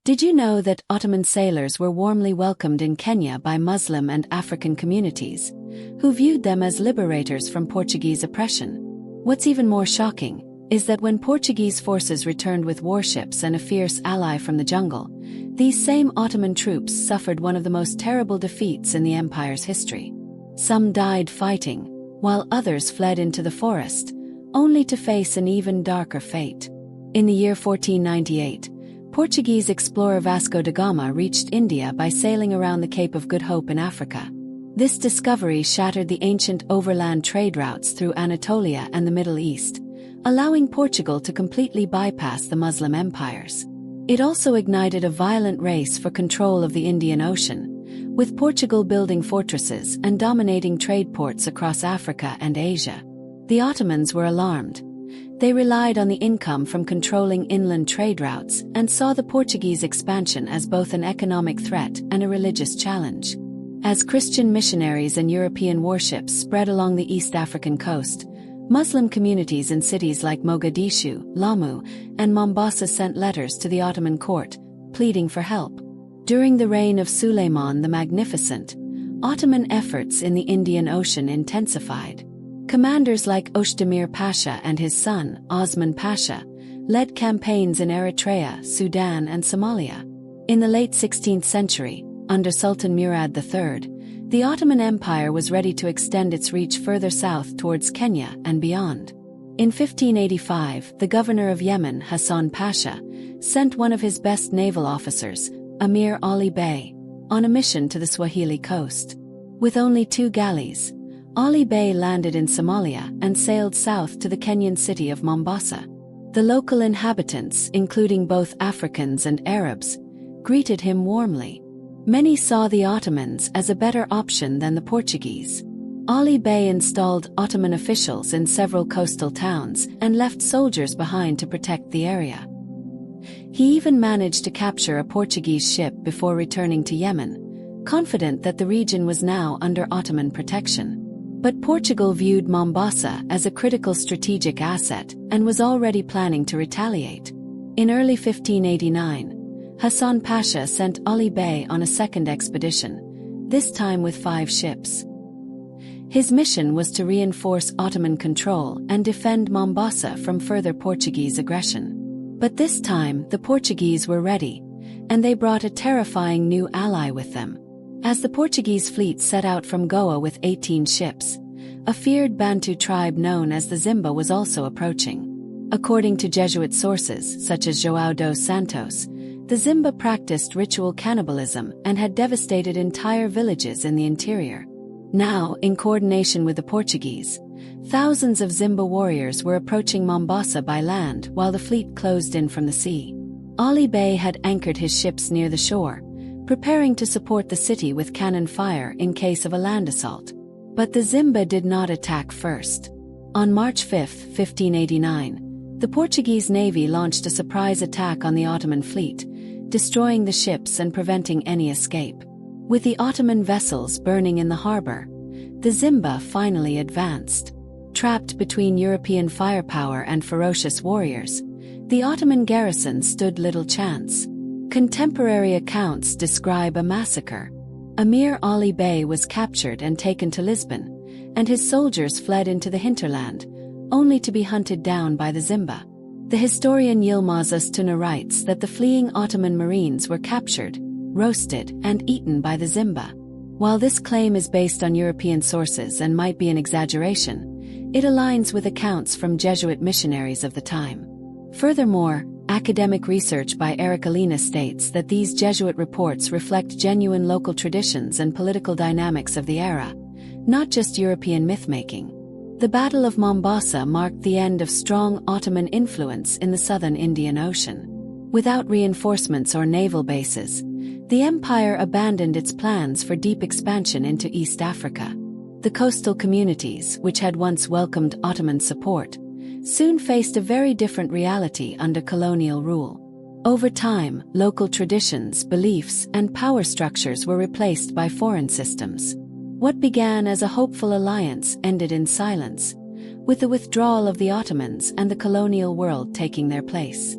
Did you know that Ottoman sailors were warmly welcomed in Kenya by Muslim and African communities, who viewed them as liberators from Portuguese oppression? What's even more shocking is that when Portuguese forces returned with warships and a fierce ally from the jungle, these same Ottoman troops suffered one of the most terrible defeats in the empire's history. Some died fighting, while others fled into the forest, only to face an even darker fate. In the year 1498, Portuguese explorer Vasco da Gama reached India by sailing around the Cape of Good Hope in Africa. This discovery shattered the ancient overland trade routes through Anatolia and the Middle East, allowing Portugal to completely bypass the Muslim empires. It also ignited a violent race for control of the Indian Ocean, with Portugal building fortresses and dominating trade ports across Africa and Asia. The Ottomans were alarmed. They relied on the income from controlling inland trade routes and saw the Portuguese expansion as both an economic threat and a religious challenge. As Christian missionaries and European warships spread along the East African coast, Muslim communities in cities like Mogadishu, Lamu, and Mombasa sent letters to the Ottoman court, pleading for help. During the reign of Suleiman the Magnificent, Ottoman efforts in the Indian Ocean intensified. Commanders like Oshdemir Pasha and his son, Osman Pasha, led campaigns in Eritrea, Sudan, and Somalia. In the late 16th century, under Sultan Murad III, the Ottoman Empire was ready to extend its reach further south towards Kenya and beyond. In 1585, the governor of Yemen, Hassan Pasha, sent one of his best naval officers, Emir Ali Bey, on a mission to the Swahili Coast. With only 2 galleys, Ali Bey landed in Somalia and sailed south to the Kenyan city of Mombasa. The local inhabitants, including both Africans and Arabs, greeted him warmly. Many saw the Ottomans as a better option than the Portuguese. Ali Bey installed Ottoman officials in several coastal towns and left soldiers behind to protect the area. He even managed to capture a Portuguese ship before returning to Yemen, confident that the region was now under Ottoman protection. But Portugal viewed Mombasa as a critical strategic asset and was already planning to retaliate. In early 1589, Hassan Pasha sent Ali Bey on a second expedition, this time with 5 ships. His mission was to reinforce Ottoman control and defend Mombasa from further Portuguese aggression. But this time the Portuguese were ready, and they brought a terrifying new ally with them. As the Portuguese fleet set out from Goa with 18 ships, a feared Bantu tribe known as the Zimba was also approaching. According to Jesuit sources such as João dos Santos, the Zimba practiced ritual cannibalism and had devastated entire villages in the interior. Now, in coordination with the Portuguese, thousands of Zimba warriors were approaching Mombasa by land while the fleet closed in from the sea. Ali Bey had anchored his ships near the shore, preparing to support the city with cannon fire in case of a land assault. But the Zimba did not attack first. On March 5, 1589, the Portuguese navy launched a surprise attack on the Ottoman fleet, destroying the ships and preventing any escape. With the Ottoman vessels burning in the harbor, the Zimba finally advanced. Trapped between European firepower and ferocious warriors, the Ottoman garrison stood little chance. Contemporary accounts describe a massacre. Emir Ali Bey was captured and taken to Lisbon, and his soldiers fled into the hinterland, only to be hunted down by the Zimba. The historian Yilmaz Ustuna writes that the fleeing Ottoman marines were captured, roasted, and eaten by the Zimba. While this claim is based on European sources and might be an exaggeration, it aligns with accounts from Jesuit missionaries of the time. Furthermore, academic research by Eric Alina states that these Jesuit reports reflect genuine local traditions and political dynamics of the era, not just European mythmaking. The Battle of Mombasa marked the end of strong Ottoman influence in the southern Indian Ocean. Without reinforcements or naval bases, the empire abandoned its plans for deep expansion into East Africa. The coastal communities, which had once welcomed Ottoman support, soon faced a very different reality under colonial rule. Over time, local traditions, beliefs, and power structures were replaced by foreign systems. What began as a hopeful alliance ended in silence, with the withdrawal of the Ottomans and the colonial world taking their place.